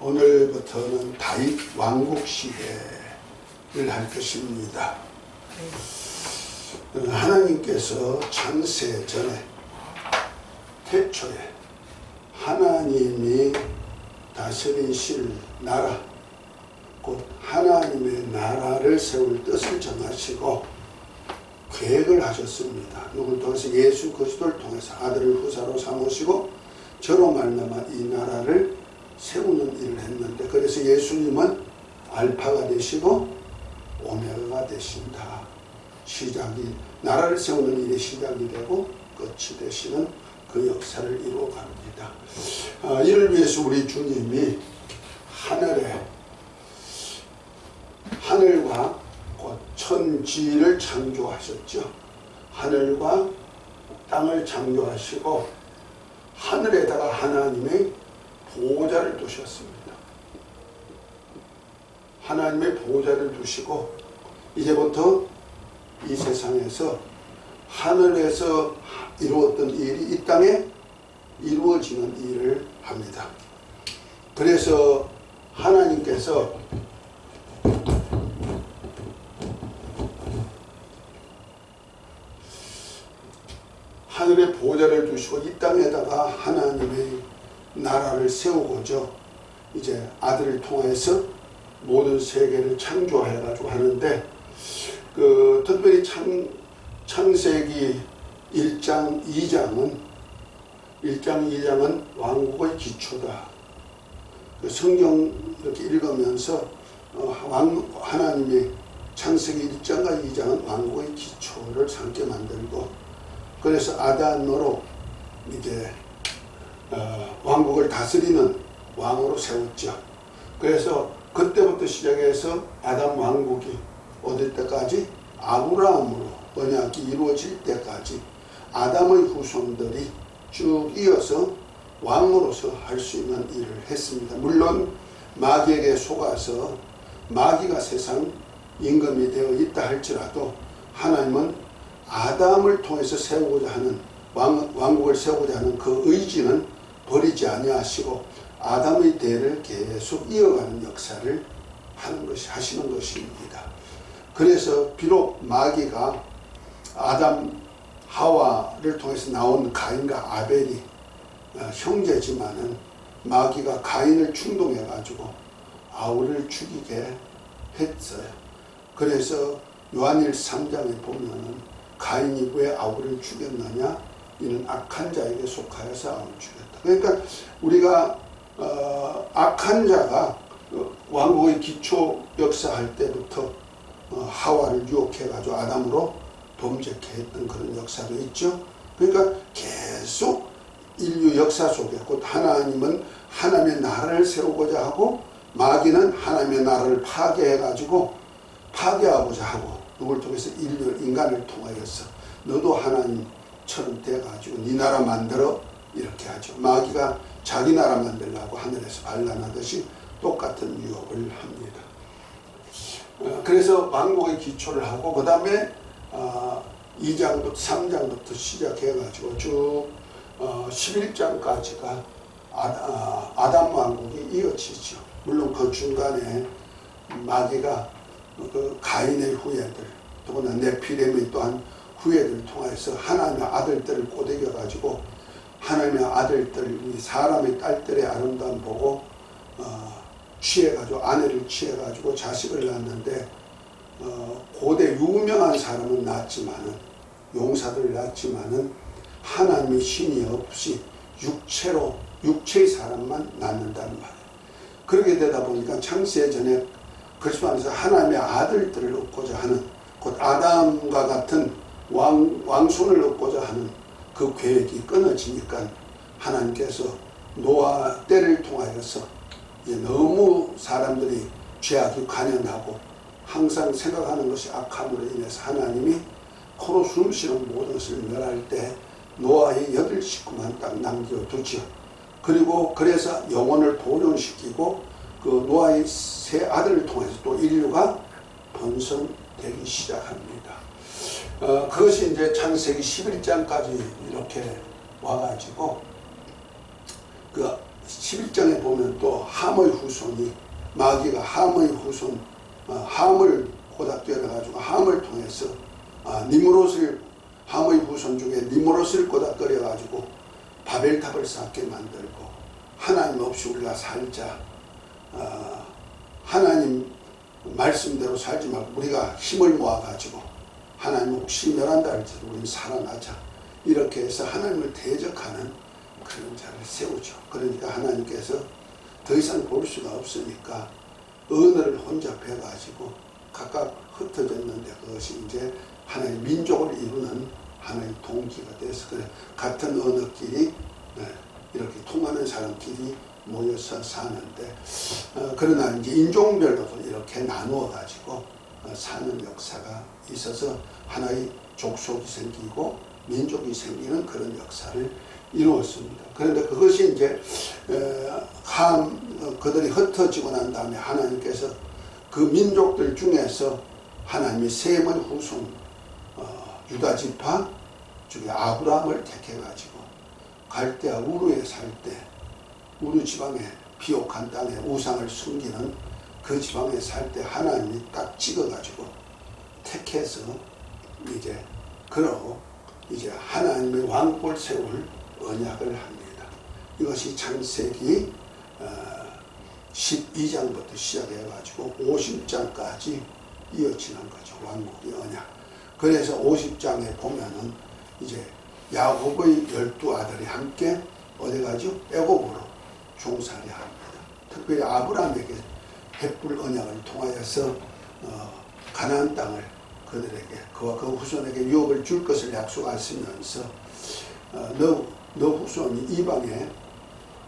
오늘부터는 다윗 왕국 시대를 할 것입니다. 하나님께서 창세 전에 태초에 하나님이 다스리실 나라, 곧 하나님의 나라를 세울 뜻을 정하시고 계획을 하셨습니다. 누굴 통해서? 예수 그리스도를 통해서 아들을 후사로 삼으시고 저로 말미암아 이 나라를 세우는 일을 했는데, 그래서 예수님은 알파가 되시고 오메가가 되신다. 나라를 세우는 일의 시작이 되고 끝이 되시는 그 역사를 이루어갑니다. 이를 위해서 우리 주님이 하늘과 곧 천지를 창조하셨죠. 하늘과 땅을 창조하시고 하늘에다가 하나님의 보호자를 두셨습니다. 하나님의 보호자를 두시고 이제부터 이 세상에서 하늘에서 이루었던 일이 이 땅에 이루어지는 일을 합니다. 그래서 하나님께서 하늘의 보호자를 두시고 이 땅에다가 하나님의 나라를 세우고자 이제 아들을 통해서 모든 세계를 창조해가지고 하는데, 특별히 창세기 1장 2장은 왕국의 기초다. 성경 이렇게 읽으면서 하나님의 창세기 1장과 2장은 왕국의 기초를 삼게 만들고, 그래서 아담으로 이제 왕국을 다스리는 왕으로 세웠죠. 그래서 그때부터 시작해서 아담 왕국이 어딜 때까지? 아브라함으로 언약이 이루어질 때까지 아담의 후손들이 쭉 이어서 왕으로서 할 수 있는 일을 했습니다. 물론 마귀에게 속아서 마귀가 세상 임금이 되어 있다 할지라도 하나님은 아담을 통해서 세우고자 하는 왕국을 세우고자 하는 그 의지는 버리지 아니하시고 아담의 대를 계속 이어가는 역사를 하시는 것입니다. 그래서 비록 마귀가 아담 하와를 통해서 나온 가인과 아벨이 형제지만은 마귀가 가인을 충동해 가지고 아우를 죽이게 했어요. 그래서 요한일 3장에 보면은 가인이 왜 아우를 죽였느냐? 이는 악한 자에게 속하여서 아우를 죽였다. 그러니까 우리가 악한 자가 왕국의 기초 역사할 때부터 하와를 유혹해가지고 아담으로 범죄케 했던 그런 역사도 있죠. 그러니까 계속 인류 역사 속에 곧 하나님은 하나님의 나라를 세우고자 하고 마귀는 하나님의 나라를 파괴해가지고 파괴하고자 하고 누굴 통해서 인간을 통하여서 너도 하나님처럼 돼가지고 네 나라 만들어 이렇게 하죠. 마귀가 자기 나라 만들려고 하늘에서 반란하듯이 똑같은 유혹을 합니다. 그래서 왕국의 기초를 하고 그 다음에 2장부터 3장부터 시작해가지고 쭉 11장까지가 아담 왕국이 이어지죠. 물론 그 중간에 마귀가 그 가인의 후예들, 또는 네피렘의 또한 후예들을 통해서 하나님의 아들들을 꼬드겨가지고 하나님의 아들들, 사람의 딸들의 아름다움 보고 취해가지고 아내를 취해가지고 자식을 낳았는데 고대 유명한 사람은 낳았지만은 용사들을 낳았지만은 하나님의 신이 없이 육체의 사람만 낳는다는 말이에요. 그렇게 되다 보니까 창세 전에 그리스도 안에서 하나님의 아들들을 얻고자 하는 곧 아담과 같은 왕손을 얻고자 하는 그 계획이 끊어지니까 하나님께서 노아 때를 통하여서 너무 사람들이 죄악이 관연하고 항상 생각하는 것이 악함으로 인해서 하나님이 코로 숨쉬는 모든 것을 멸할 때 노아의 8 식구만 딱 남겨두죠. 그리고 그래서 영혼을 보존시키고 그 노아의 3 아들을 통해서 또 인류가 번성되기 시작합니다. 그것이 이제 창세기 11장까지 이렇게 와가지고 그 11장에 보면 또 함의 후손이 마귀가 함의 후손 함을 꼬닥대어 가지고 함을 통해서 니므롯을 함의 후손 중에 니므롯을 꼬닥거려 가지고 바벨탑을 쌓게 만들고 하나님 없이 우리가 살자 하나님 말씀대로 살지 말고 우리가 힘을 모아 가지고 하나님 혹시 멸한다 할지라도 우리는 살아나자 이렇게 해서 하나님을 대적하는 그런 자를 세우죠. 그러니까 하나님께서 더 이상 볼 수가 없으니까 언어를 혼잡해 가지고 각각 흩어졌는데 그것이 이제 하나의 민족을 이루는 하나의 동기가 돼서 그래 같은 언어끼리 이렇게 통하는 사람끼리 모여서 사는데 그러나 이제 인종별로도 이렇게 나누어 가지고 사는 역사가 있어서 하나의 족속이 생기고 민족이 생기는 그런 역사를 이루었습니다. 그런데 그것이 이제 그들이 흩어지고 난 다음에 하나님께서 그 민족들 중에서 하나님이 셈의 후손 유다 지파 중에 아브라함을 택해 가지고 갈대아 우르에 살 때 우르 지방에 비옥한 땅에 우상을 숨기는 그 지방에 살 때 하나님이 딱 찍어 가지고 택해서 이제 그러고 이제 하나님의 왕국을 세울 언약을 합니다. 이것이 창세기 12장부터 시작해 가지고 50장까지 이어지는 거죠. 왕국의 언약. 그래서 50장에 보면은 이제 야곱의 12아들이 함께 어디 가죠? 애굽으로 종살이 합니다. 특별히 아브라함에게 횃불 언약을 통하여서 가나안 땅을 그들에게 그와 그 후손에게 유업을 줄 것을 약속하시면서 너 후손이 이방에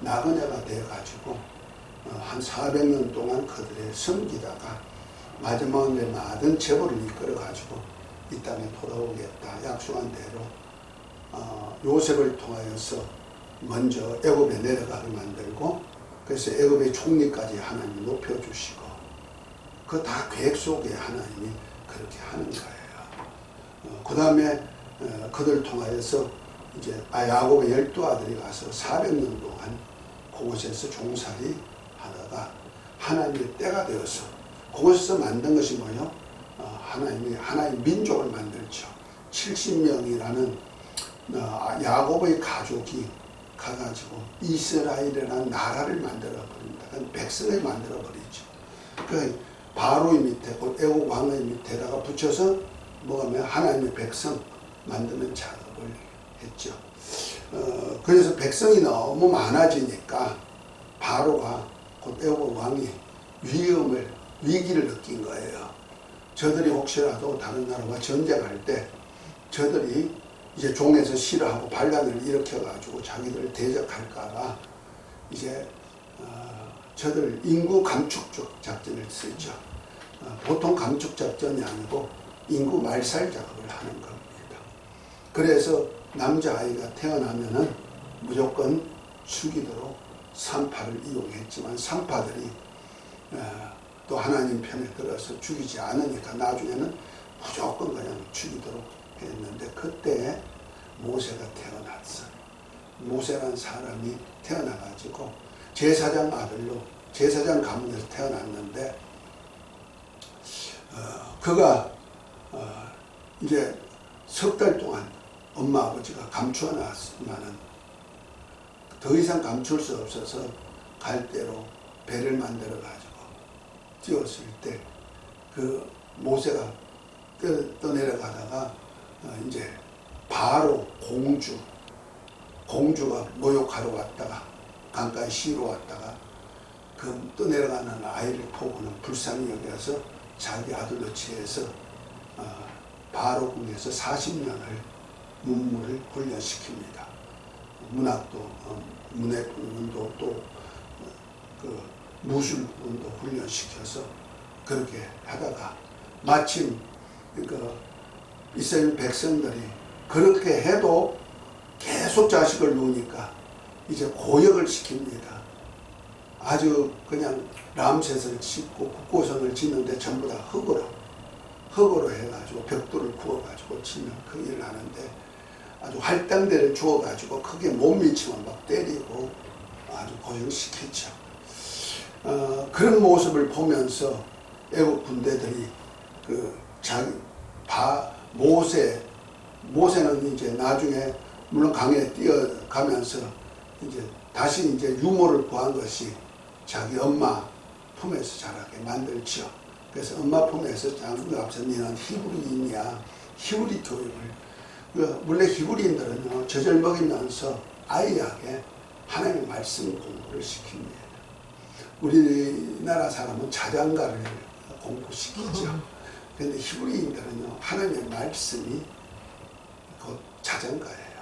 나그네가 되어가지고 한 400년 동안 그들을 섬기다가 마지막에 많은 재벌을 이끌어가지고 이 땅에 돌아오겠다 약속한 대로 요셉을 통하여서 먼저 애굽에 내려가게 만들고 그래서 애굽의 총리까지 하나님이 높여주시고 그 다 계획 속에 하나님이 그렇게 하는 거예요. 그 다음에 그들 통하여서 이제 야곱의 12아들이 가서 400년 동안 그곳에서 종살이 하다가 하나님의 때가 되어서 그곳에서 만든 것이 뭐예요? 하나의 민족을 만들죠. 70명이라는 야곱의 가족이 가가지고 이스라엘이라는 나라를 만들어 버립니다. 백성을 만들어 버리죠. 그 바로의 밑에 애국 왕의 밑에다가 붙여서 뭐하면 하나님의 백성 만드는 작업을 했죠. 그래서 백성이 너무 많아지니까 바로가 곧 애국 왕이 위기를 느낀 거예요. 저들이 혹시라도 다른 나라와 전쟁할 때 저들이 이제 종에서 싫어하고 반란을 일으켜가지고 자기들을 대적할까봐 이제 저들 인구 감축 작전을 쓰죠. 보통 감축 작전이 아니고 인구 말살 작업을 하는 겁니다. 그래서 남자아이가 태어나면은 무조건 죽이도록 산파를 이용했지만 산파들이 또 하나님 편에 들어서 죽이지 않으니까 나중에는 무조건 그냥 죽이도록 했는데 그때 모세가 태어났어요. 모세라는 사람이 태어나가지고 제사장 아들로 제사장 가문에서 태어났는데 그가 이제 석 달 동안 엄마 아버지가 감추어 놨지만은 더 이상 감출 수 없어서 갈대로 배를 만들어 가지고 띄웠을 때 그 모세가 떠내려가다가 이제 바로 공주가 모욕하러 왔다가 강가에 쉬러 왔다가 그 떠내려가는 아이를 보고는 불쌍히 여겨서 자기 아들로 취해서 바로 궁에서 40년을 문물을 훈련시킵니다. 문학도 문해분도 또 그 무술분도 훈련시켜서 그렇게 하다가 마침 그 이스라엘 백성들이 그렇게 해도 계속 자식을 놓으니까 이제 고역을 시킵니다. 아주 그냥 람셋을 짓고 국고성을 짓는데 전부 다 흙으로 해가지고 벽돌을 구워가지고 짓는 그 일을 하는데 아주 할당대를 주어가지고 크게 못 미치면 막 때리고 아주 고생시켰죠. 그런 모습을 보면서 애국 군대들이 모세는 이제 나중에 물론 강에 뛰어가면서 이제 다시 이제 유모를 구한 것이 자기 엄마 품에서 자라게 만들죠. 그래서 엄마 품에서 장군가 앞서 너는 히브리인이야. 히브리 교육을. 원래 히브리인들은요, 젖을 먹이면서 아이에게 하나님의 말씀 공부를 시킵니다. 우리나라 사람은 자장가를 공부시키죠. 그런데 히브리인들은요, 하나님의 말씀이 곧 자장가예요.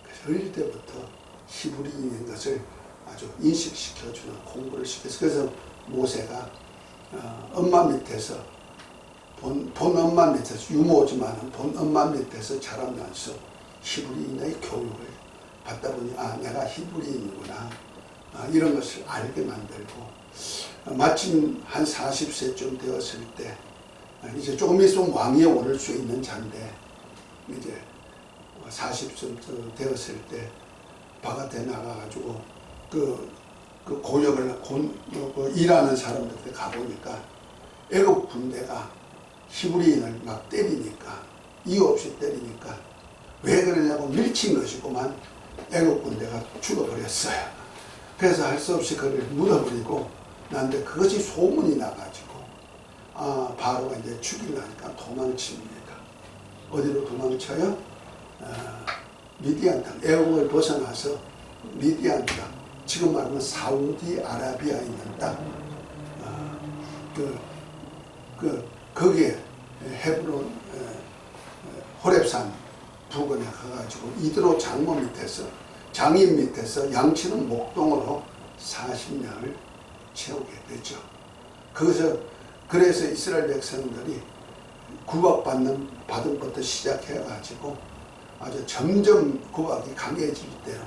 그래서 어릴 때부터 히브리인인 것을 아주 인식시켜주는 공부를 시켰어요. 그래서 모세가 엄마 밑에서 본 엄마 밑에서 유모지만은 본 엄마 밑에서 자라면서 히브리인의 교육을 받다 보니 내가 히브리인이구나 이런 것을 알게 만들고 마침 한 40세쯤 되었을 때 이제 조금 있으면 왕위에 오를 수 있는 자인데 이제 40쯤 되었을 때 바깥에 나가가지고 그 고역을 일하는 사람들한테 가보니까 애국 군대가 히브리인을 막 때리니까 이유 없이 때리니까 왜 그러냐고 밀친 것이고만 애국 군대가 죽어버렸어요. 그래서 할 수 없이 그를 묻어버리고 난데 그것이 소문이 나가지고 바로가 이제 죽이려니까 도망칩니다. 어디로 도망쳐요? 미디안 땅. 애국을 벗어나서 미디안 땅. 지금 말하면 사우디아라비아에 있는 땅. 거기에 헤브론 호렙산 부근에 가가지고 이드로 장인 밑에서 양치는 목동으로 40년을 채우게 되죠. 그래서 이스라엘 백성들이 구박받는 것부터 시작해가지고 아주 점점 구박이 강해질 때로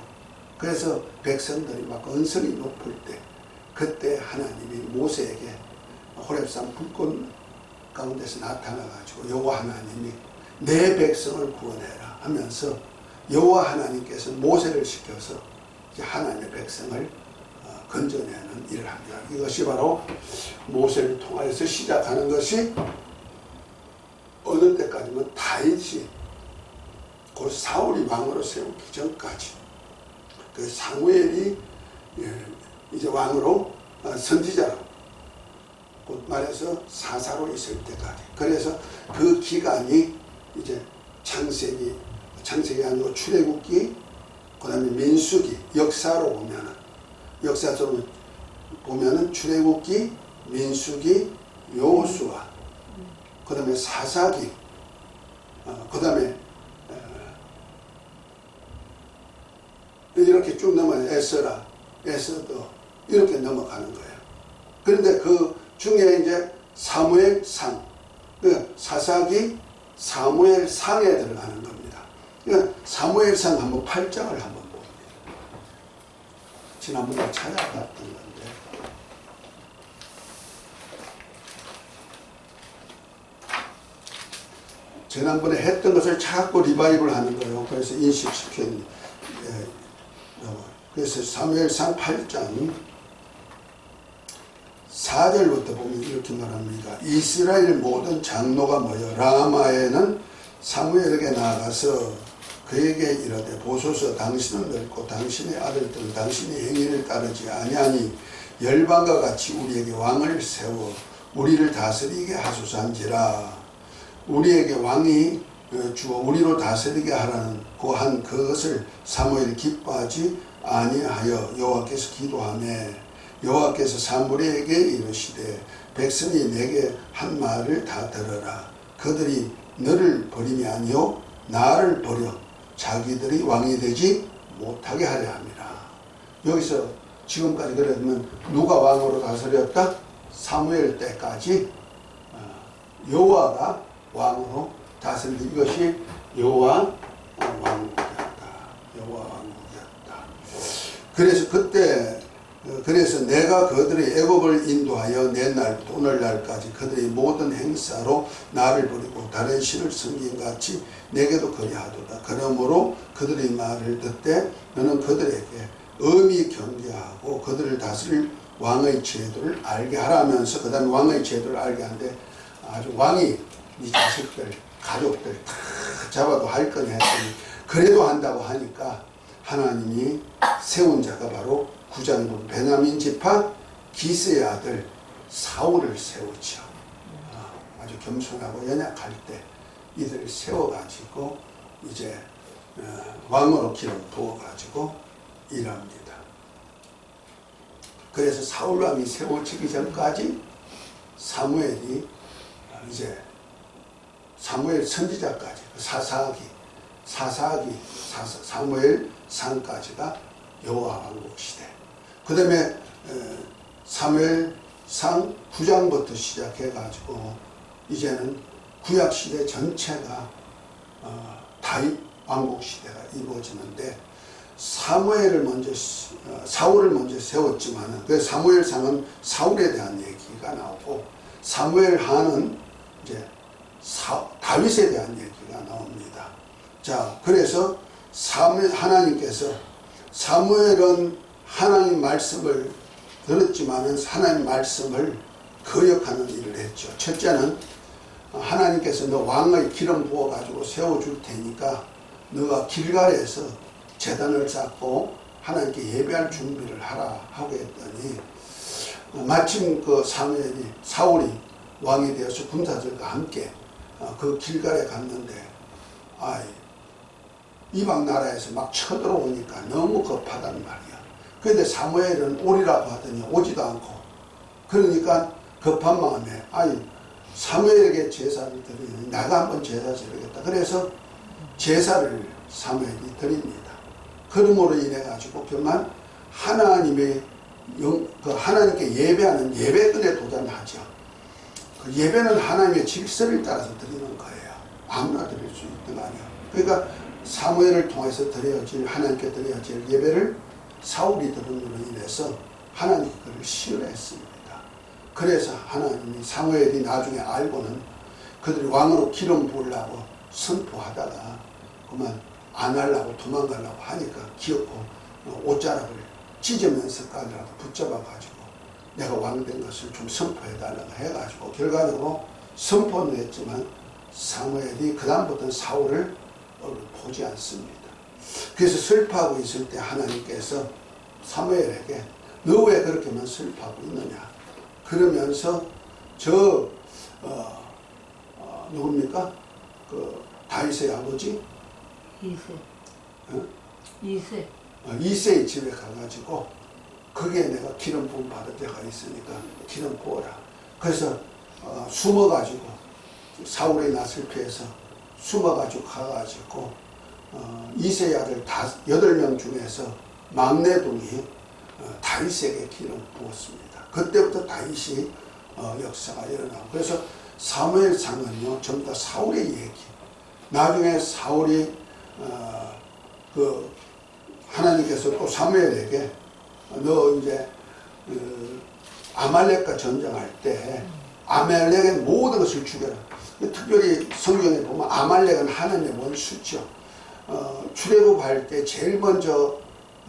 그래서 백성들이 막 언성이 높을 때 그때 하나님이 모세에게 호렙산 불꽃 가운데서 나타나가지고 여호와 하나님이 내 백성을 구원해라 하면서 여호와 하나님께서 모세를 시켜서 이제 하나님의 백성을 건져내는 일을 합니다. 이것이 바로 모세를 통해서 시작하는 것이 어느 때까지면 다윗이 곧 사울이 왕으로 세우기 전까지 그 사무엘이 이제 왕으로 선지자로 곧 말해서 사사로 있을 때까지 그래서 그 기간이 이제 창세기 아니고 출애굽기 그 다음에 민수기 역사로 보면은 출애굽기 민수기 여호수아 그 다음에 사사기 그 다음에 이렇게 쭉 넘어가요. 에스더 이렇게 넘어가는 거예요. 그런데 그 중에 이제 사무엘상 사사기 사무엘상에 들어가는 겁니다. 사무엘상 한번 8장을 한번 봅니다. 지난번에 찾아봤던 건데 지난번에 했던 것을 자꾸 리바이벌 하는 거예요. 그래서 인식시키는 그래서 사무엘상 8장 4절부터 보면 이렇게 말합니다. 이스라엘 모든 장로가 모여 라마에는 사무엘에게 나아가서 그에게 이르되 보소서 당신은 늙고 당신의 아들들은 당신의 행위를 따르지 아니하니 열방과 같이 우리에게 왕을 세워 우리를 다스리게 하소서한지라. 우리에게 왕이 주어 우리로 다스리게 하라는 고한 그것을 사무엘이 기뻐하지 아니하여 여호와께서 기도하매 여호와께서 사무엘에게 이르시되 백성이 내게 한 말을 다 들어라. 그들이 너를 버림이 아니요 나를 버려 자기들이 왕이 되지 못하게 하려 함이라. 여기서 지금까지 그러면 누가 왕으로 다스렸다? 사무엘 때까지 여호와가 왕으로 다스린 이것이 여호와 왕국이었다. 여호와 왕국이었다. 그래서 내가 그들의 애굽을 인도하여 내 날부터 오늘날까지 그들의 모든 행사로 나를 버리고 다른 신을 섬김같이 내게도 그리하도다. 그러므로 그들의 말을 듣되 너는 그들에게 엄히 경계하고 그들을 다스릴 왕의 제도를 알게 하라면서 그 다음에 왕의 제도를 알게 하는데 아주 왕이 네 자식들 가족들 다 잡아도 할 거니 했더니 그래도 한다고 하니까 하나님이 세운 자가 바로 구장군 베냐민 지파 기스의 아들 사울을 세우죠. 아주 겸손하고 연약할 때 이들을 세워가지고 이제 왕으로 기름 부어가지고 일합니다. 그래서 사울왕이 세워지기 전까지 사무엘이 이제 사무엘 선지자까지 사무엘 상까지가 여호와 왕국 시대. 그 다음에 사무엘 상 9장부터 시작해가지고 이제는 구약 시대 전체가 다윗 왕국 시대가 이루어지는데 사무엘을 먼저 사울을 먼저 세웠지만은 그 사무엘상은 사울에 대한 얘기가 나오고 사무엘 하는 이제 다윗에 대한 얘기가 나옵니다. 자, 그래서 하나님께서 사무엘은 하나님 말씀을 들었지만은 하나님 말씀을 거역하는 일을 했죠. 첫째는 하나님께서 너 왕의 기름 부어가지고 세워줄 테니까 너가 길갈에서 제단을 쌓고 하나님께 예배할 준비를 하라 하고 했더니 마침 그 사울이 왕이 되어서 군사들과 함께 그 길갈에 갔는데 이방 나라에서 막 쳐들어오니까 너무 급하단 말이야. 그런데 사무엘은 오리라고 하더니 오지도 않고 그러니까 급한 마음에 사무엘에게 제사를 드리니 내가 한번 제사 드리겠다. 그래서 제사를 사무엘이 드립니다. 그러므로 인해 가지고 그만 하나님께 예배하는 예배권에 도전하죠. 그 예배는 하나님의 질서를 따라서 드리는 거예요. 아무나 드릴 수 있는 거 아니에요. 그러니까 사무엘을 통해서 하나님께 드려질 예배를 사울이 드림으로 인해서 하나님이 그를 싫어했습니다. 그래서 하나님이 사무엘이 나중에 알고는 그들이 왕으로 기름 부으려고 선포하다가 그만 안 하려고 도망가려고 하니까 기어코 옷자락을 찢으면서까지라도 붙잡아가지고 내가 왕 된 것을 좀 선포해달라고 해가지고 결과적으로 선포는 했지만 사무엘이 그 다음부터는 사울을 보지 않습니다. 그래서 슬퍼하고 있을 때 하나님께서 사무엘에게 너 왜 그렇게만 슬퍼하고 있느냐 그러면서 누굽니까? 그 다윗의 아버지 이새의 집에 가가지고 거기에 내가 기름 부음 받을 때가 있으니까 기름 부어라. 그래서 숨어가지고 사울의 낯을 피해서 숨어가지고 가가지고 이새의 아들 8명 중에서 막내동이 다윗에게 기름 부었습니다. 그때부터 다윗이 역사가 일어나고 그래서 사무엘상은요 전부 다 사울의 얘기. 나중에 사울이 하나님께서 또 사무엘에게 너 이제 아말렉과 전쟁할 때 아말렉의 모든 것을 죽여라. 특별히 성경에 보면 아말렉은 하나님의 원수죠. 출애굽할 때 제일 먼저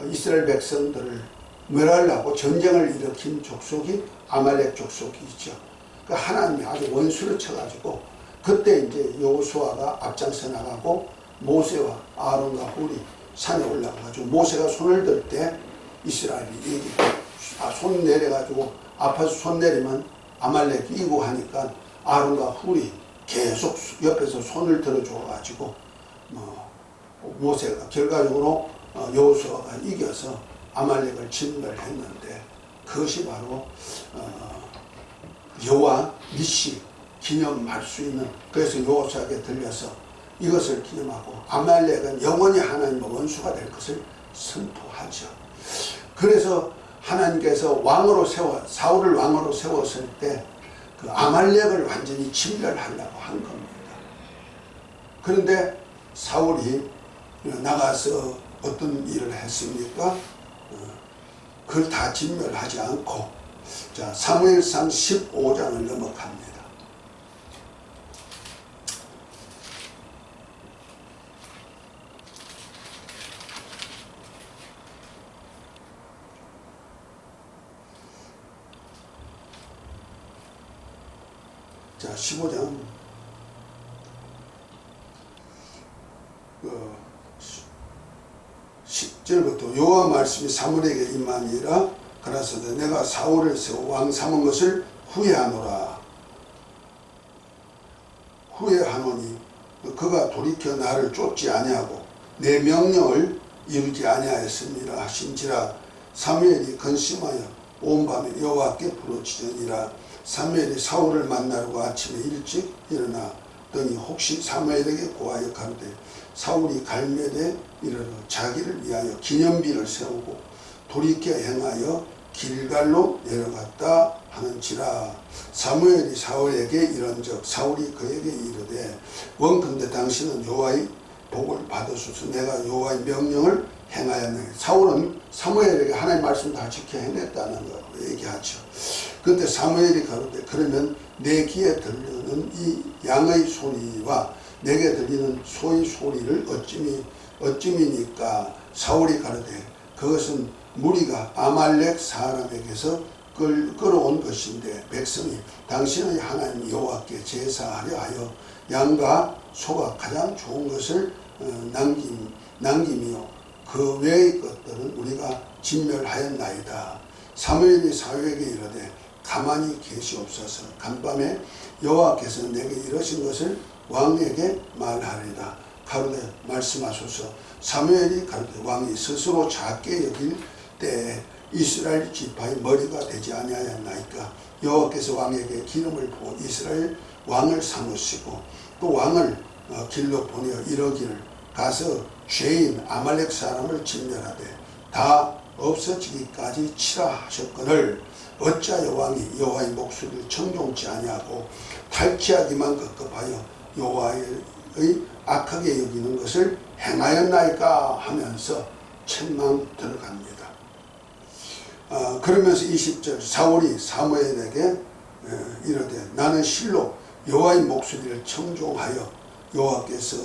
이스라엘 백성들을 멸하려고 전쟁을 일으킨 족속이 아말렉 족속이죠. 그 하나님이 아주 원수를 쳐가지고 그때 이제 여호수아가 앞장서 나가고 모세와 아론과 훌이 산에 올라가가지고 모세가 손을 들 때 이스라엘이 이기고 손 내려가지고 아파서 손 내리면 아말렉이 이기고 하니까 아론과 훌이 계속 옆에서 손을 들어줘가지고 모세가 결과적으로 여호수아가 이겨서 아말렉을 진멸했는데 그것이 바로 여호와 니시 기념할 수 있는 그래서 여호수아에게 들려서 이것을 기념하고 아말렉은 영원히 하나님의 원수가 될 것을 선포하죠. 그래서 하나님께서 사울을 왕으로 세웠을 때 그 아말렉을 완전히 진멸하려고 한 겁니다. 그런데 사울이 나가서 어떤 일을 했습니까? 그걸 다 진멸하지 않고 자 사무엘상 15장을 넘어갑니다. 자, 15장 10절부터 여호와 말씀이 사무엘에게 임하니라. 그러서도 내가 사울을 세워 왕 삼은 것을 후회하노라. 후회하노니 그가 돌이켜 나를 쫓지 아니하고 내 명령을 이루지 아니하였습니다 하신지라. 사무엘이 근심하여 온 밤에 여호와께 부르짖으니라. 사무엘이 사울을 만나려고 아침에 일찍 일어나더니 혹시 사무엘에게 고하여 가로되 사울이 갈멜에 이르러 자기를 위하여 기념비를 세우고 돌이켜 행하여 길갈로 내려갔다 하는지라. 사무엘이 사울에게 이른즉 사울이 그에게 이르되 원컨대 당신은 여호와의 복을 받으소서. 내가 여호와의 명령을 행하였네. 사울은 사무엘에게 하나님의 말씀 다 지켜 행했다는 걸 얘기하죠. 그때 사무엘이 가로되 그러면 내 귀에 들리는 이 양의 소리와 내게 들리는 소의 소리를 어찌미니까. 사울이 가로되 그것은 무리가 아말렉 사람에게서 끌어온 것인데 백성이 당신의 하나님 여호와께 제사하려 하여 양과 소가 가장 좋은 것을 남김이요 그 외의 것들은 우리가 진멸하였나이다. 사무엘이 사울에게 이르되 가만히 계시옵소서. 간밤에 여호와께서 내게 이러신 것을 왕에게 말하리라. 가로되 말씀하소서. 사무엘이 가로되 왕이 스스로 작게 여길 때 이스라엘 지파의 머리가 되지 아니하였나이까. 여호와께서 왕에게 기름을 부어 이스라엘 왕을 삼으시고 또 왕을 길로 보내어 이러기를 가서 죄인 아말렉 사람을 진멸하되 다 없어지기까지 치라 하셨거늘 어찌하여 왕이 여호와의 목소리를 청종치 아니하고 탈취하기만 급급하여 여호와의 악하게 여기는 것을 행하였나이까 하면서 책망 들어갑니다. 그러면서 20절 사울이 사무엘에게 이르되 나는 실로 여호와의 목소리를 청종하여 여호와께서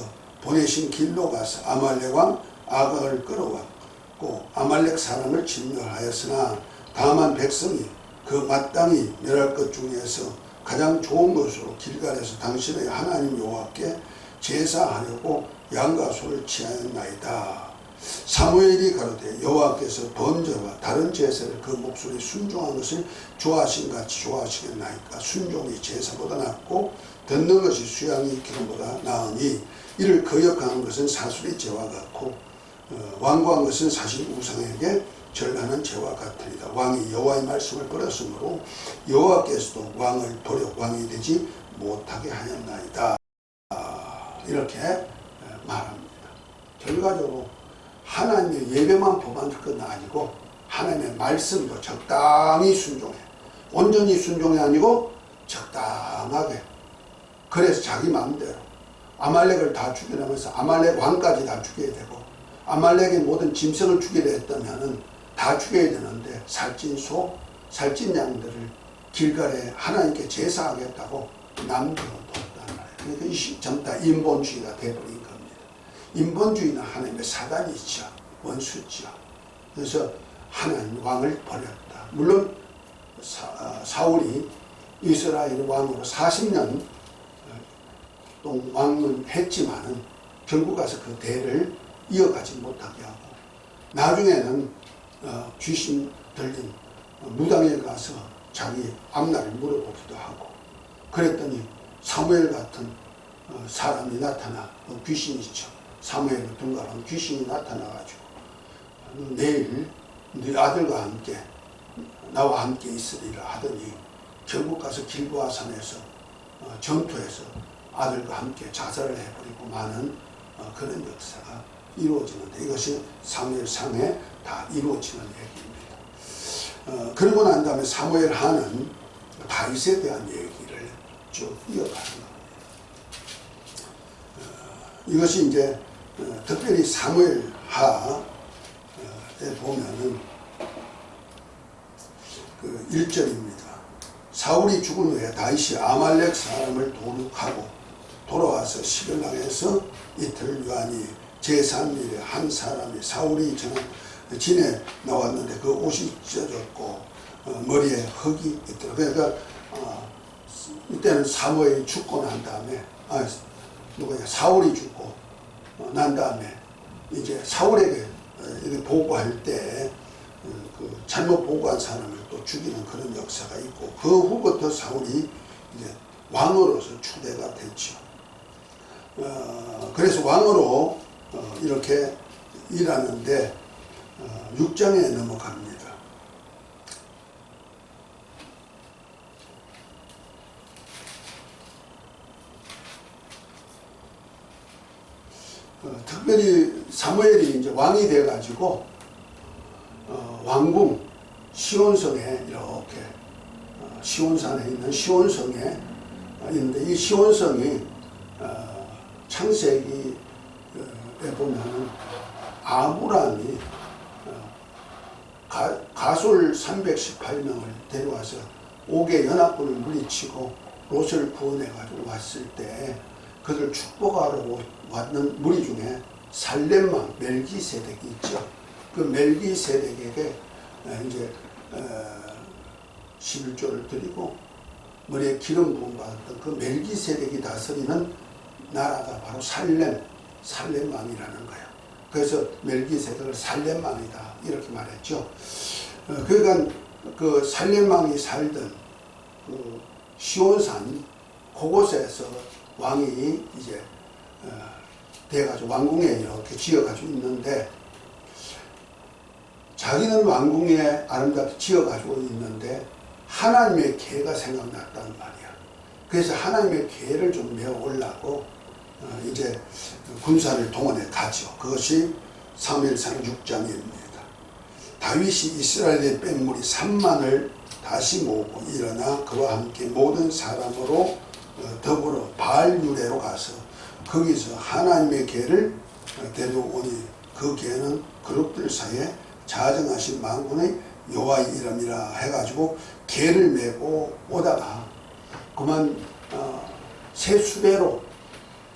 보내신 길로 가서 아말렉 왕 아각을 끌어왔고 아말렉 사람을 진멸하였으나 다만 백성이 그 마땅히 멸할 것 중에서 가장 좋은 것으로 길갈에서 당신의 하나님 여호와께 제사하려고 양과 소를 취하였나이다. 사무엘이 가로되 여호와께서 번제와 다른 제사를 그 목소리 순종한 것을 좋아하신 같이 좋아하시겠나이까. 순종이 제사보다 낫고 듣는 것이 수양이 기름보다 나으니 이를 거역하는 것은 사술의 죄와 같고 완고한 것은 사실 우상에게 절하는 죄와 같으리다. 왕이 여호와의 말씀을 버렸으므로 여호와께서도 왕을 버려 왕이 되지 못하게 하였나이다. 이렇게 말합니다. 결과적으로 하나님의 예배만 법안할 건 아니고 하나님의 말씀도 적당히 순종해. 온전히 순종이 아니고 적당하게. 그래서 자기 마음대로 아말렉을 다 죽이라면서 아말렉 왕까지 다 죽여야 되고 아말렉의 모든 짐승을 죽이려 했다면 다 죽여야 되는데 살찐 소, 살찐 양들을 길갈에 하나님께 제사하겠다고 남겨뒀단 말이에요. 그러니까 이 전부 다 인본주의가 돼버린 겁니다. 인본주의는 하나님의 사단이죠. 원수죠. 그래서 하나님 왕을 버렸다. 물론 사울이 이스라엘 왕으로 40년 왕은 했지만은 결국 가서 그 대를 이어가지 못하게 하고 나중에는 귀신 들린 무당에 가서 자기 앞날을 물어보기도 하고 그랬더니 사무엘 같은 사람이 나타나 귀신이죠. 사무엘을 둔갑한 귀신이 나타나가지고 내일 네 아들과 함께 나와 함께 있으리라 하더니 결국 가서 길보아산에서 전투에서 아들과 함께 자살을 해버리고 많은 그런 역사가 이루어지는데 이것이 사무엘상에 다 이루어지는 얘기입니다. 그러고 난 다음에 사무엘 하는 다윗에 대한 얘기를 쭉 이어가는 겁니다. 이것이 이제 특별히 사무엘 하에 보면은 그 1절입니다. 사울이 죽은 후에 다윗이 아말렉 사람을 도륙하고 돌아와서 시글락에서 이틀을 유하니 제3일에 한 사람이 사울이 진에 나왔는데 그 옷이 찢어졌고 머리에 흙이 있더라. 그러니까 이때는 사무엘이 죽고 난 다음에 사울이 죽고 난 다음에 이제 사울에게 보고할 때 그 잘못 보고한 사람을 또 죽이는 그런 역사가 있고, 그 후부터 사울이 이제 왕으로서 추대가 됐죠. 그래서 왕으로 이렇게 일하는데 6장에 넘어갑니다. 특별히 사무엘이 이제 왕이 돼가지고 왕궁 시온성에 이렇게 시온산에 있는 시온성에 있는데, 이 시온성이 창세기에 보면 아브라함이 가솔 318명을 데려와서 5개 연합군을 물리치고 롯을 구원해가지고 왔을 때 그들 축복하러 왔는 무리 중에 살렘왕 멜기세덱이 있죠. 그 멜기세덱에게 이제 11조를 드리고 머리에 기름 부음 받았던 그 멜기세덱이 다스리는 나라가 바로 살렘왕이라는 거예요. 그래서 멜기세덱을 살렘왕이다 이렇게 말했죠. 그러니까 그 살렘왕이 살던 그 시온산 그곳에서 왕이 이제 돼가지고 왕궁에 이렇게 지어가지고 있는데, 자기는 왕궁에 아름답게 지어가지고 있는데 하나님의 계가 생각났단 말이야. 그래서 하나님의 계를 좀 메어오려고 이제 군사를 동원해 가죠. 그것이 사무엘상 6장입니다. 다윗이 이스라엘의 뺀무리 3만을 다시 모으고 일어나 그와 함께 모든 사람으로 더불어 바알유레로 가서 거기서 하나님의 계를 데려오니 그 계는 그룹들 사이에 자정하신 만군의 여호와의 이름이라 해가지고 계를 메고 오다가 그만 새 수레로,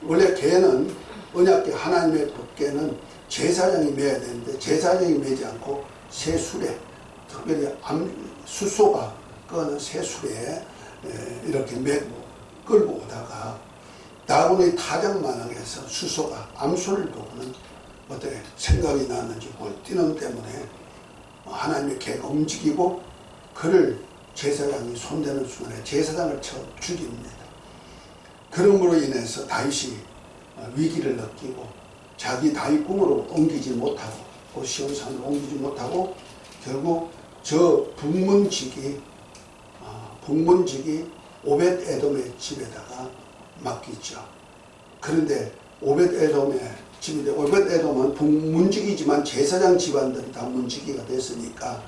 원래 계는 언약계 하나님의 법계는 제사장이 메야 되는데 제사장이 메지 않고 새 수레, 특별히 수소가 끄는 새 수레에 이렇게 메고 끌고 오다가 다곤의 타작만항에서 수소가 암소를 보고는 어떻게 생각이 났는지 뛰는 때문에 하나님의 계가 움직이고 그를 제사장이 손대는 순간에 제사장을 쳐 죽입니다. 그러므로 인해서 다윗이 위기를 느끼고 자기 다윗궁으로 옮기지 못하고 시온산으로 옮기지 못하고 결국 저 북문직이 오벳 에돔의 집에다가 맡기죠. 그런데 오벳 에돔의 집인데, 오벳 에돔은 북문직이지만 제사장 집안들이 다 문직이가 됐으니까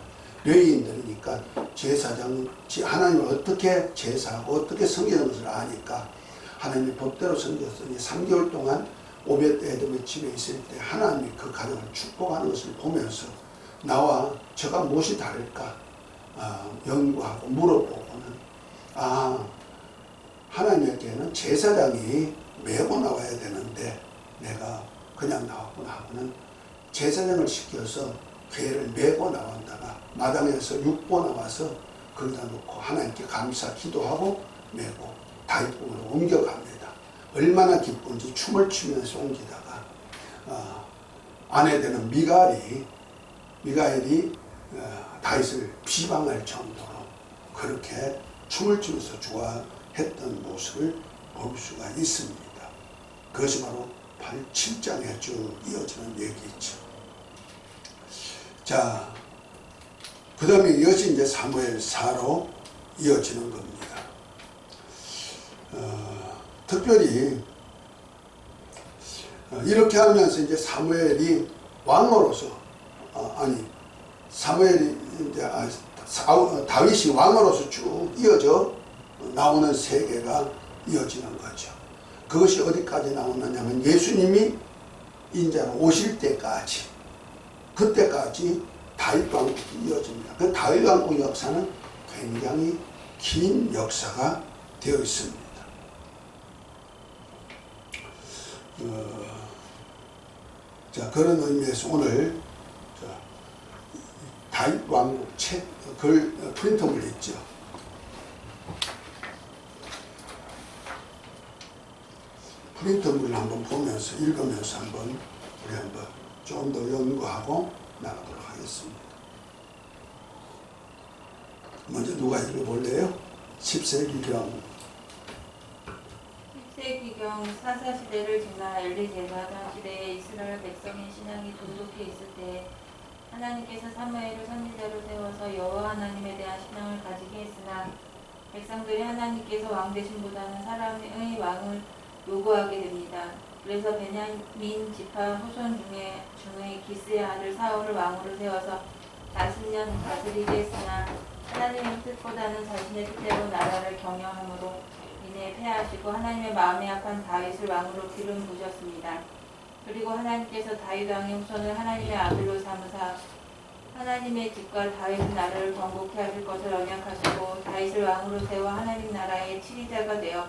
레위인들이니까 제사장 하나님을 어떻게 제사하고 어떻게 섬기는 것을 아니까 하나님의 법대로 섬겼으니 3개월 동안 오벳 에돔의 집에 있을 때 하나님이 그 가정을 축복하는 것을 보면서 나와 저가 무엇이 다를까 연구하고 물어보고는 하나님에게는 제사장이 메고 나와야 되는데 내가 그냥 나왔구나 하고는 제사장을 시켜서 괴를 메고 나온다가 마당에서 6보 나와서 거기다 놓고 하나님께 감사 기도하고 메고 다윗궁으로 옮겨갑니다. 얼마나 기쁜지 춤을 추면서 옮기다가 아내 되는 미가엘이 다윗을 비방할 정도로 그렇게 춤을 추면서 좋아했던 모습을 볼 수가 있습니다. 그것이 바로 7장에 쭉 이어지는 얘기죠. 자, 그 다음에 이것이 이제 사무엘 4로 이어지는 겁니다. 특별히 이렇게 하면서 이제 사무엘이 왕으로서 다윗이 왕으로서 쭉 이어져 나오는 세계가 이어지는 거죠. 그것이 어디까지 나오느냐면 예수님이 인자로 오실 때까지, 그때까지 다윗 왕국이 이어집니다. 그 다윗 왕국 역사는 굉장히 긴 역사가 되어 있습니다. 자, 그런 의미에서 오늘 다윗 왕국 책 프린터물 있죠. 프린트물을 한번 보면서 읽으면서 우리 한번 좀 더 연구하고 나가도록 하겠습니다. 먼저 누가 읽어볼래요? 10세기경. 10세기경 사사시대를 지나 엘리 제사장 시대에 이스라엘 백성의 신앙이 돈독해 있을 때 하나님께서 사무엘을 선지자로 세워서 여호와 하나님에 대한 신앙을 가지게 했으나 백성들이 하나님께서 왕 대신보다는 사람의 왕을 요구하게 됩니다. 그래서 베냐민 지파 후손 중에 기스의 아들 사울을 왕으로 세워서 40년 다스리게 했으나 하나님의 뜻보다는 자신의 뜻대로 나라를 경영함으로 인해 패하시고 하나님의 마음에 합한 다윗을 왕으로 기름 부으셨습니다. 그리고 하나님께서 다윗 왕의 후손을 하나님의 아들로 삼으사 하나님의 집과 다윗의 나라를 건국케 하실 것을 언약하시고 다윗을 왕으로 세워 하나님 나라의 치리자가 되어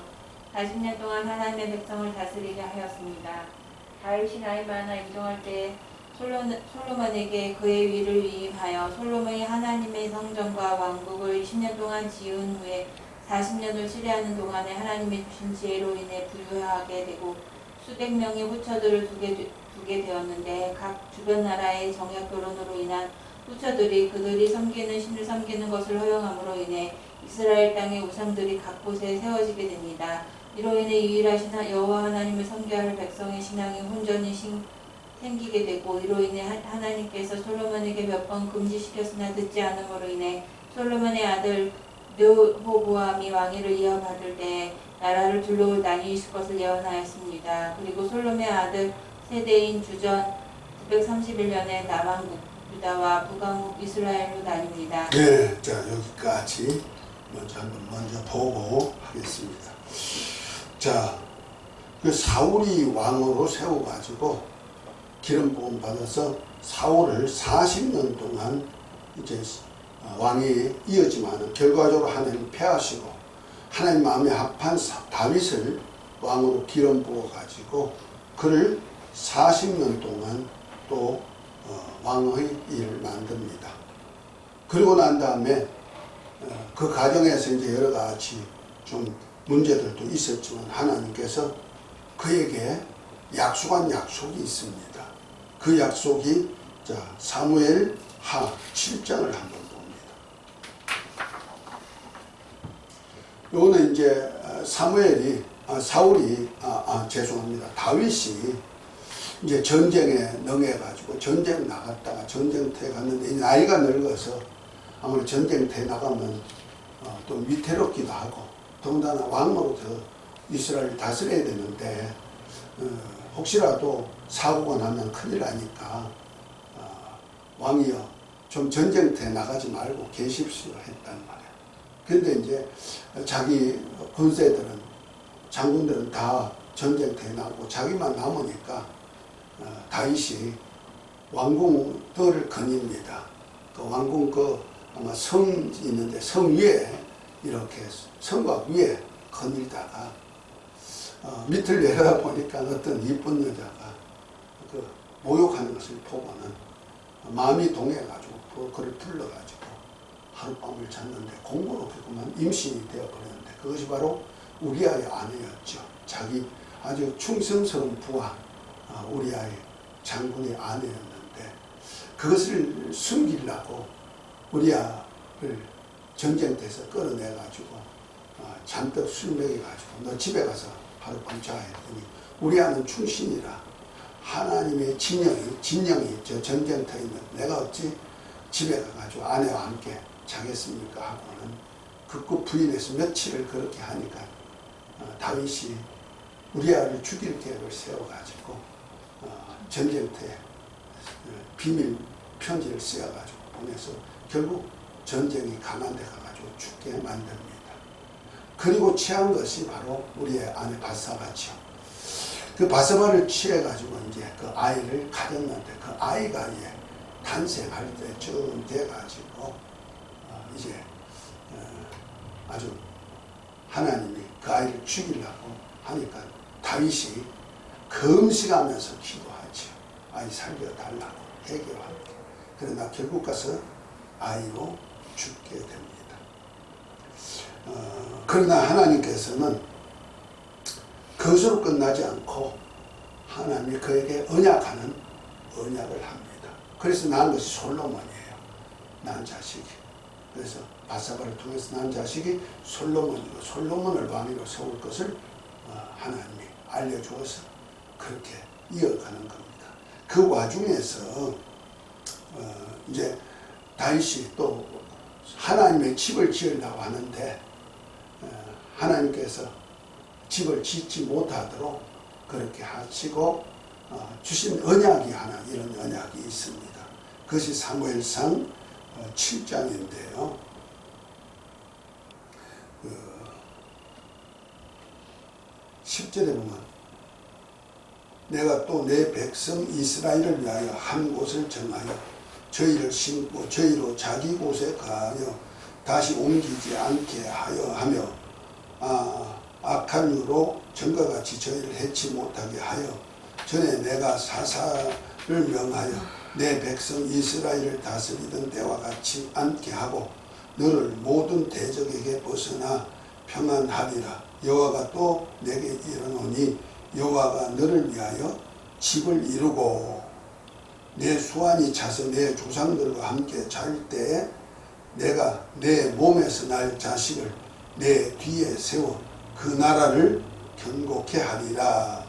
40년 동안 하나님의 백성을 다스리게 하였습니다. 다윗이 나이 많아 임종할 때 솔로몬에게 그의 위를 위임하여 솔로몬이 하나님의 성전과 왕국을 20년 동안 지은 후에 40년을 치리하는 동안에 하나님의 주신 지혜로 인해 부유하게 되고 수백 명의 후처들을 두게 되었는데 각 주변 나라의 정약 결혼으로 인한 후처들이 그들이 섬기는 신을 섬기는 것을 허용함으로 인해 이스라엘 땅의 우상들이 각 곳에 세워지게 됩니다. 이로 인해 유일하신 여호와 하나님을 섬겨야 할 백성의 신앙이 혼전히 생기게 되고 이로 인해 하나님께서 솔로몬에게 몇 번 금지시켰으나 듣지 않음으로 인해 솔로몬의 아들 르호보암이 왕위를 이어받을 때 나라를 둘로 나뉘실 것을 예언하였습니다. 그리고 솔로몬의 아들 세대인 주전 931년에 남왕국 유다와 북왕국 이스라엘로 나뉩니다. 네, 자 여기까지 먼저 보고 하겠습니다. 자, 그 사울이 왕으로 세워가지고 기름 부음 받아서 사울을 40년 동안 이제 왕이 이어지만 결과적으로 하나님 패하시고 하나님 마음에 합한 다윗을 왕으로 기름 부어 가지고 그를 40년 동안 또 왕의 일을 만듭니다. 그리고 난 다음에 그 과정에서 이제 여러 가지 좀 문제들도 있었지만 하나님께서 그에게 약속한 약속이 있습니다. 그 약속이 자 사무엘 하 7장을 한번 봅니다. 요거는 이제 다윗이 이제 전쟁에 능해가지고 전쟁 나갔다가 전쟁터에 갔는데 나이가 늙어서 아무래도 전쟁터에 나가면 또 위태롭기도 하고 더군다나 왕으로 더 이스라엘을 다스려야 되는데 혹시라도 사고가 나면 큰일 나니까 왕이여 좀 전쟁터에 나가지 말고 계십시오 했단 말이에요. 그런데 이제 자기 군세들은 장군들은 다 전쟁터에 나가고 자기만 남으니까 다윗이 왕궁들을 거닙니다. 그 왕궁 아마 성 있는데 성 위에 이렇게 성곽 위에 거닐다가 밑을 내려다보니까 어떤 이쁜 여자가 그 모욕하는 것을 보고는 마음이 동해가지고 그를 불러가지고 하룻밤을 잤는데 공고로 그만 임신이 되어버렸는데 그것이 바로 우리아의 아내였죠. 자기 아주 충성스러운 부하 우리아의 장군의 아내였는데 그것을 숨기려고 우리아를 전쟁터에서 끌어내가지고 잔뜩 술 먹여가지고 너 집에 가서 하룻밤 자 했더니 우리아는 충신이라 하나님의 진영이 저 전쟁터에 있는 내가 어찌 집에 가가지고 아내와 함께 자겠습니까 하고는 극구 부인해서 며칠을 그렇게 하니까 다윗이 우리아를 죽일 계획을 세워가지고 전쟁터에 비밀 편지를 쓰여가지고 보내서 결국 전쟁이 감안돼 가가지고 죽게 만듭니다. 그리고 취한 것이 바로 우리의 아내 바사바죠. 그 바사바를 취해가지고 이제 그 아이를 가졌는데 그 아이가 이제 탄생할 때쯤 돼가지고 이제 아주 하나님이 그 아이를 죽이려고 하니까 다윗이 금식하면서 기도하죠. 아이 살려달라고 해결할게. 그러나 결국 가서 아이로 죽게 됩니다. 그러나 하나님께서는 그 그것으로 끝나지 않고 하나님이 그에게 언약하는 언약을 합니다. 그래서 낳은 것이 솔로몬이에요. 낳은 자식이. 그래서 바사바를 통해서 낳은 자식이 솔로몬이고 솔로몬을 왕위로 세울 것을 하나님이 알려주어서 그렇게 이어가는 겁니다. 그 와중에서 이제 다윗이 또 하나님의 집을 지으려고 하는데 하나님께서 집을 짓지 못하도록 그렇게 하시고 주신 언약이 하나, 이런 언약이 있습니다. 그것이 사무엘상 7장인데요. 10절에 보면 내가 또 내 백성 이스라엘을 위하여 한 곳을 정하여 저희를 심고 저희로 자기 곳에 가하여 다시 옮기지 않게 하며 악한 유로 전과 같이 저희를 해치 못하게 하여 전에 내가 사사를 명하여 내 백성 이스라엘을 다스리던 때와 같이 않게 하고 너를 모든 대적에게 벗어나 평안하리라. 여호와가 또 내게 이르노니 여호와가 너를 위하여 집을 이루고 내 수완이 차서 내 조상들과 함께 잘 때에 내가 내 몸에서 날 자식을 내 뒤에 세워 그 나라를 견고케 하리라.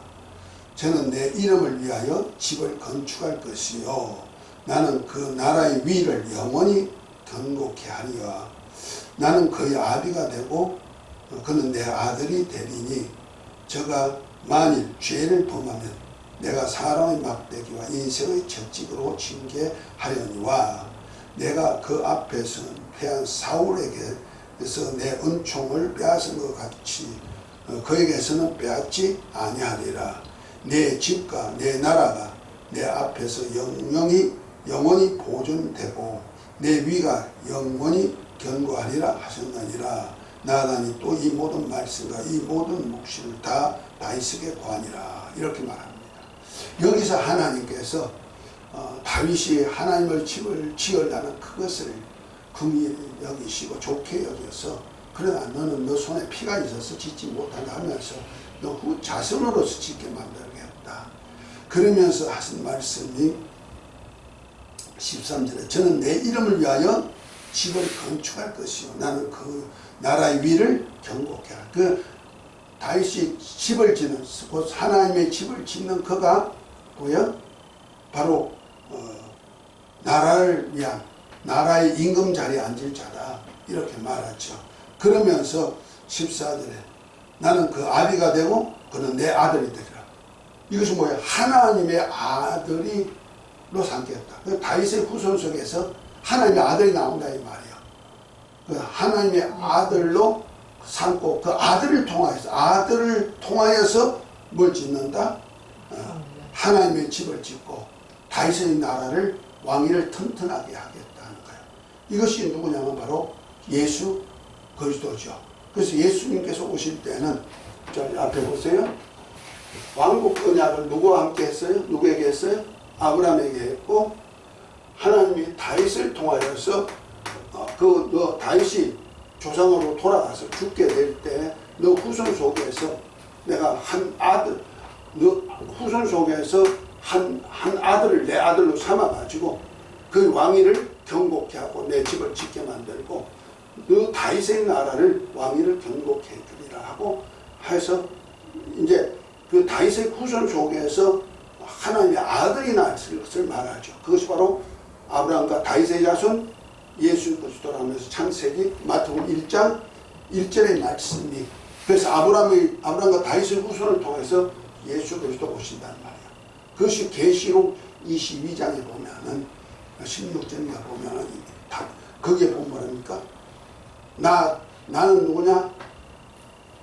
저는 내 이름을 위하여 집을 건축할 것이요 나는 그 나라의 위를 영원히 견고케 하리라. 나는 그의 아비가 되고 그는 내 아들이 되리니 저가 만일 죄를 범하면 내가 사람의 막대기와 인생의 채찍으로 징계하려니와 내가 그 앞에서는 패한 사울에게서 내 은총을 빼앗은 것 같이 그에게서는 빼앗지 아니하리라. 내 집과 내 나라가 내 앞에서 영원히 보존되고 내 위가 영원히 견고하리라 하셨느니라. 나단이 또 이 모든 말씀과 이 모든 묵시를 다 다윗에게 고하니라. 이렇게 말합니다. 여기서 하나님께서 다윗이 하나님의 집을 지으려는 그것을 긍히 여기시고 좋게 여겨서 그러나 너는 너 손에 피가 있어서 짓지 못하게 하면서 너 자손으로서 짓게 만들겠다. 그러면서 하신 말씀이 13절에 저는 내 이름을 위하여 집을 건축할 것이요 나는 그 나라의 위를 견고케 할. 그 다윗이 집을 짓는 하나님의 집을 짓는 그가 뭐야? 바로 나라를 위한 나라의 임금 자리에 앉을 자다 이렇게 말하죠. 그러면서 14절에 나는 그 아비가 되고 그는 내 아들이 되리라. 이것은 뭐야? 하나님의 아들이로 삼겠다. 그 다윗의 후손 속에서 하나님의 아들이 나온다 이 말이야. 그 하나님의 아들로 삼고 그 아들을 통하여서 뭘 짓는다? 하나님의 집을 짓고 다윗의 나라를 왕위를 튼튼하게 하겠다는 거예요. 이것이 누구냐면 바로 예수 그리스도죠. 그래서 예수님께서 오실 때는 저 앞에 보세요. 왕국 언약을 누구와 함께 했어요? 누구에게 했어요? 아브라함에게 했고 하나님이 다윗을 통하여서 너 다윗이 조상으로 돌아가서 죽게 될 때 너 후손 속에서 내가 한 아들 너 후손 속에서 한 아들을 내 아들로 삼아가지고 그 왕위를 견고케 하고 내 집을 짓게 만들고 너 다윗의 나라를 왕위를 견고케 해주리라 하고 해서 이제 그 다윗의 후손 속에서 하나님의 아들이 나왔을 것을 말하죠. 그것이 바로 아브라함과 다윗의 자손 예수 그리스도라면서 창세기 마태복음 1장 1절의 말씀이 그래서 아브라함과 다윗의 후손을 통해서 예수 그리스도 오신다는 말이에요. 그것이 계시록 22장에 보면은 16절인가 보면은 거기에 보면 뭐랍니까? 나는 누구냐?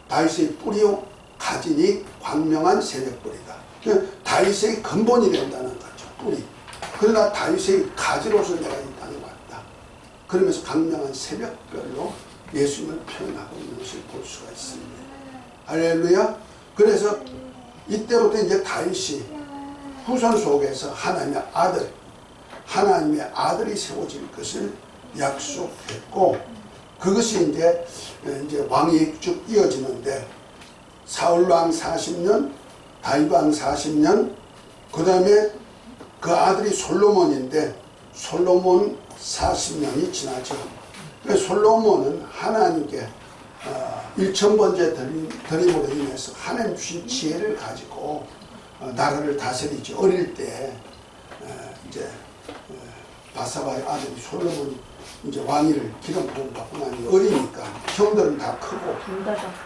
다윗의 뿌리요 가진이 광명한 새벽불이다. 다윗의 근본이 된다는 거죠. 뿌리. 그러나 다윗의 가지로서 내가 이 땅에 왔다. 그러면서 광명한 새벽별로 예수님을 표현하고 있는 것을 볼 수가 있습니다. 할렐루야. 그래서 이때부터 이제 다윗이 후손 속에서 하나님의 아들이 세워질 것을 약속했고 그것이 이제 왕이 쭉 이어지는데 사울왕 40년, 다윗왕 40년, 그 다음에 그 아들이 솔로몬인데 솔로몬 40년이 지나죠. 솔로몬은 하나님께 1000번째 드림으로 인해서 하나님 주신 지혜를 가지고 나라를 다스리죠. 어릴 때 이제 바사바의 아들이 솔로몬이 이제 왕위를 기름 부음 받고 나니 어리니까 형들은 다 크고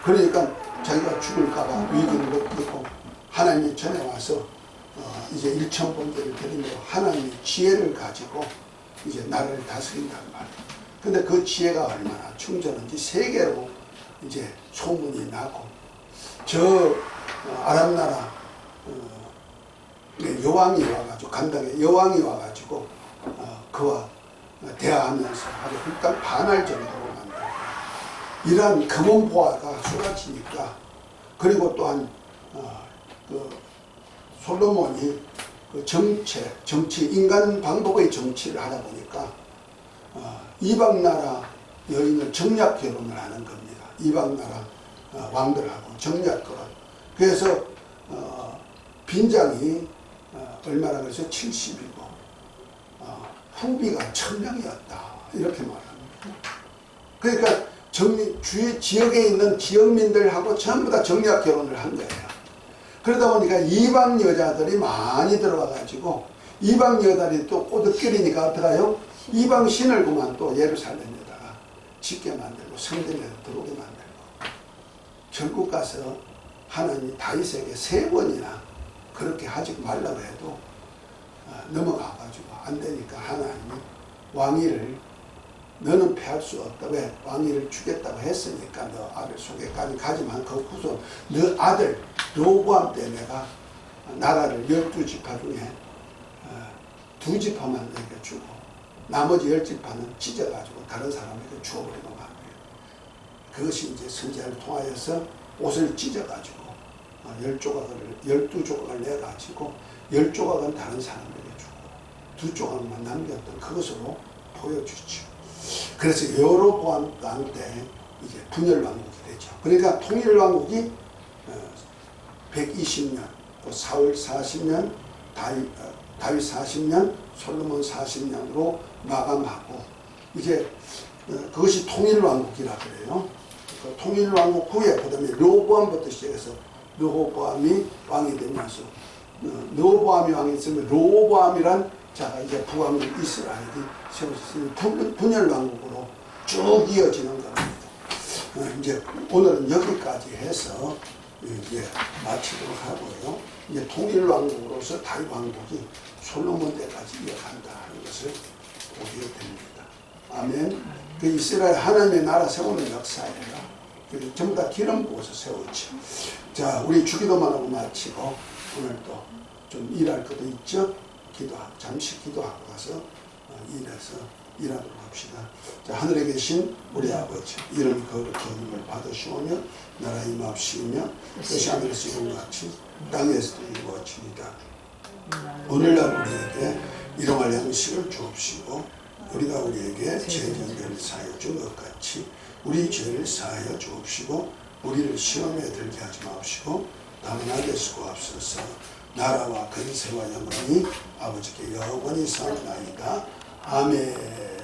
그러니까 자기가 죽을까봐 위기를 느끼고 하나님이 전에 와서 이제 1000번째를 드림으로 하나님의 지혜를 가지고 이제 나라를 다스린단 말이에요. 근데 그 지혜가 얼마나 충전한지 세계로 이제 소문이 나고 저 아람 나라 여왕이 와가지고 간당에 여왕이 와가지고 그와 대화하면서 아주 일단 반할 정도로 만들고 이러한 금은보화가 쏟아지니까 그리고 또한 그 솔로몬이 그 정치 인간 방법의 정치를 하다 보니까 이방 나라 여인을 정략 결혼을 하는 겁니다. 이방 나라 왕들하고 정략 결혼. 그래서 빈장이 얼마나 그래서 70이고 후비가 1000명이었다 이렇게 말합니다. 그러니까 주위 지역에 있는 지역민들하고 전부 다 정략 결혼을 한 거예요. 그러다 보니까 이방 여자들이 많이 들어와가지고 이방 여자들이 또 꼬득거리니까 어떡해요? 이방 신을 그만 또 예루살렘에다가 짓게 만들고 성전에 들어오게 만들고 결국 가서 하나님이 다윗에게 3번이나 그렇게 하지 말라고 해도 넘어가가지고 안 되니까 하나님이 왕위를 너는 패할 수 없다. 왜? 왕위를 주겠다고 했으니까 너 아들 속에까지 가지만 그 후손 너 아들 로보암 때 내가 나라를 12지파 중에 2지파만 내게 주고 나머지 10지파는 찢어가지고 다른 사람에게 주어버리고 만 거예요. 그것이 이제 선지자를 통하여서 옷을 찢어가지고 12조각을 내가지고 10조각은 다른 사람에게 주고 2조각만 남겼던 그것으로 보여주죠. 그래서 여로보암 왕 때 이제 분열왕국이 되죠. 그러니까 통일왕국이 120년, 또 사울 40년, 다윗 40년, 솔로몬 40년으로 마감하고 이제 그것이 통일왕국이라 그래요. 그 통일왕국 후에 그 다음에 르호보암부터 시작해서 르호보암이 왕이 되면서 르호보암이 왕이 있으면 르호보암이란 자가 이제 북왕국 이스라엘이 세워졌으니 분열왕국으로 쭉 이어지는 겁니다. 이제 오늘은 여기까지 해서 이제 마치도록 하고요. 이제 통일왕국으로서 다윗왕국이 솔로몬 때까지 이어간다 하는 것을 보게 됩니다. 아멘. 그 이스라엘 하나님의 나라 세우는 역사예요. 전부 다 기름 부어서 세웠죠. 자, 우리 주기도만 하고 마치고 오늘 또 좀 일할 것도 있죠. 잠시 기도하고 가서 일하도록 합시다. 자, 하늘에 계신 우리 아버지, 이름 거룩한 이름을 받으시오며 나라 임합시오며 뜻이 하늘에서 이룬 같이 땅에서도 이루어지이다. 오늘날 우리에게 일용할 양식을 주옵시고 우리가 우리에게 죄인들을 사하여 준 것 같이 우리 죄를 사하여 주옵시고 우리를 시험에 들게 하지 마옵시고 다만 하게 수고하옵소서. 나라와 근세와 영광이 아버지께 영원히 사옵나이다. 아멘.